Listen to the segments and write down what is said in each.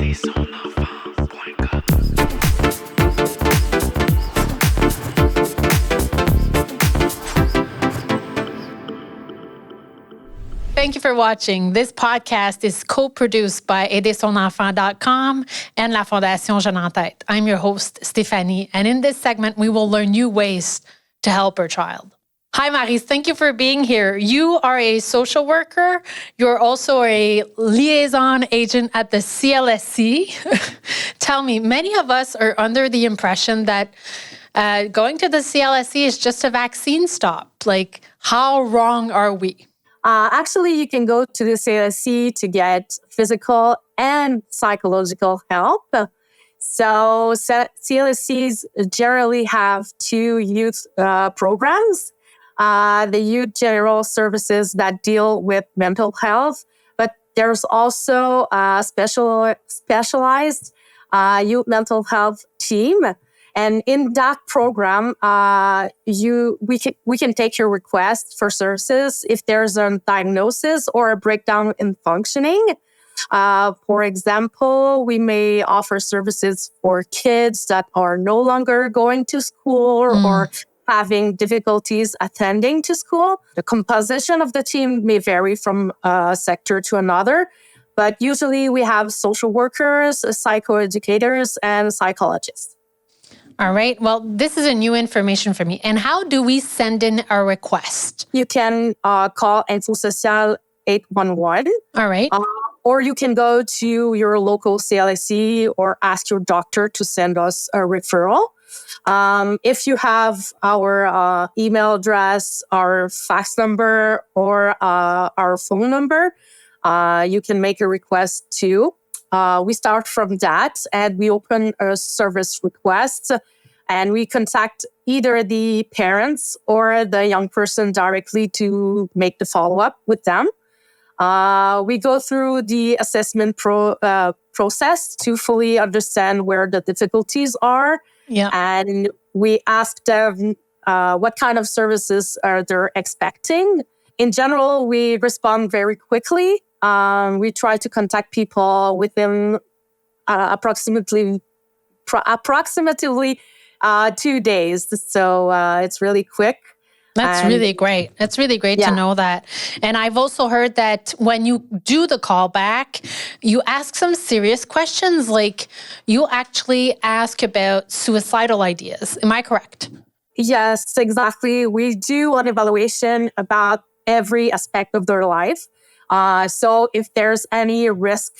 Thank you for watching. This podcast is co-produced by aidersonenfant.com and la Fondation Jeunes Tête. I'm your host, Stéphanie, and in this segment, we will learn new ways to help our child. Hi, Maryse. Thank you for being here. You are a social worker. You're also a liaison agent at the CLSC. Tell me, many of us are under the impression that going to the CLSC is just a vaccine stop. Like, how wrong are we? Actually, you can go to the CLSC to get physical and psychological help. So CLSCs generally have two youth programs. The youth general services that deal with mental health, but there's also a specialized youth mental health team. And in that program, we can take your request for services if there's a diagnosis or a breakdown in functioning. For example, we may offer services for kids that are no longer going to school or having difficulties attending to school. The composition of the team may vary from a sector to another, but usually we have social workers, psychoeducators, and psychologists. All right. Well, this is a new information for me. And how do we send in a request? You can call Info Social 811. All right. Or you can go to your local CLSC or ask your doctor to send us a referral. If you have our email address, our fax number, or our phone number, you can make a request too. We start from that and we open a service request and we contact either the parents or the young person directly to make the follow-up with them. We go through the assessment process to fully understand where the difficulties are. Yeah. And we ask them what kind of services are they expecting. In general, we respond very quickly. We try to contact people within approximately 2 days. So it's really quick. That's really great. That's really great to know that. And I've also heard that when you do the call back, you ask some serious questions, like you actually ask about suicidal ideas. Am I correct? Yes, exactly. We do an evaluation about every aspect of their life. So if there's any risk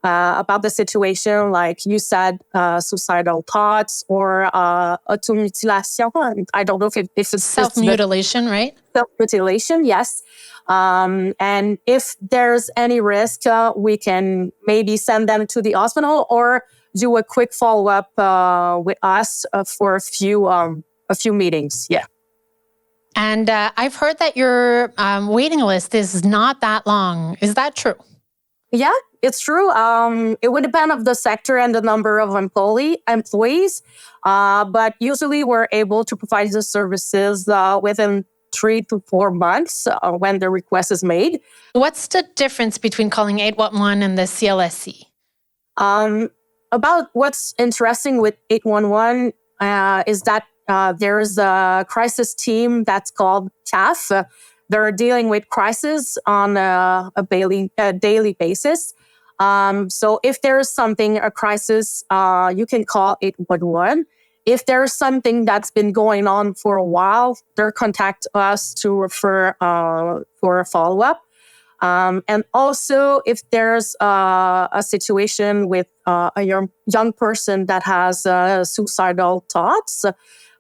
about the situation, like you said, suicidal thoughts or automutilation, I don't know if it's self-mutilation, right? Self-mutilation, yes. And if there's any risk, we can maybe send them to the hospital or do a quick follow-up with us for a few meetings. Yeah. And I've heard that your waiting list is not that long. Is that true? Yeah, it's true. It would depend on the sector and the number of employees. But usually we're able to provide the services within 3 to 4 months when the request is made. What's the difference between calling 811 and the CLSC? About what's interesting with 811 is that there is a crisis team that's called CAF. They're dealing with crisis on a daily basis. So if there is a crisis, you can call 811. If there's something that's been going on for a while, they'll contact us to refer for a follow-up. And also, if there's a situation with a young person that has suicidal thoughts,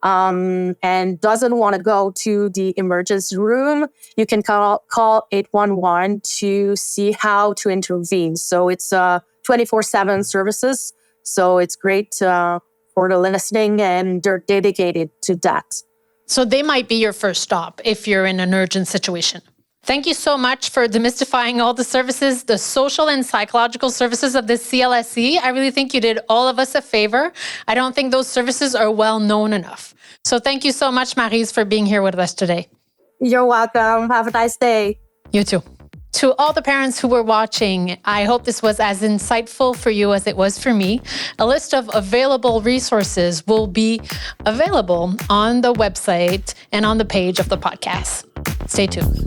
and doesn't want to go to the emergency room, you can call 811 to see how to intervene. So it's 24/7 services. So it's great for the listening, and they're dedicated to that. So they might be your first stop if you're in an urgent situation. Thank you so much for demystifying all the services, the social and psychological services of the CLSC. I really think you did all of us a favor. I don't think those services are well known enough. So thank you so much, Maryse, for being here with us today. You're welcome. Have a nice day. You too. to all the parents who were watching, I hope this was as insightful for you as it was for me. A list of available resources will be available on the website and on the page of the podcast. Stay tuned.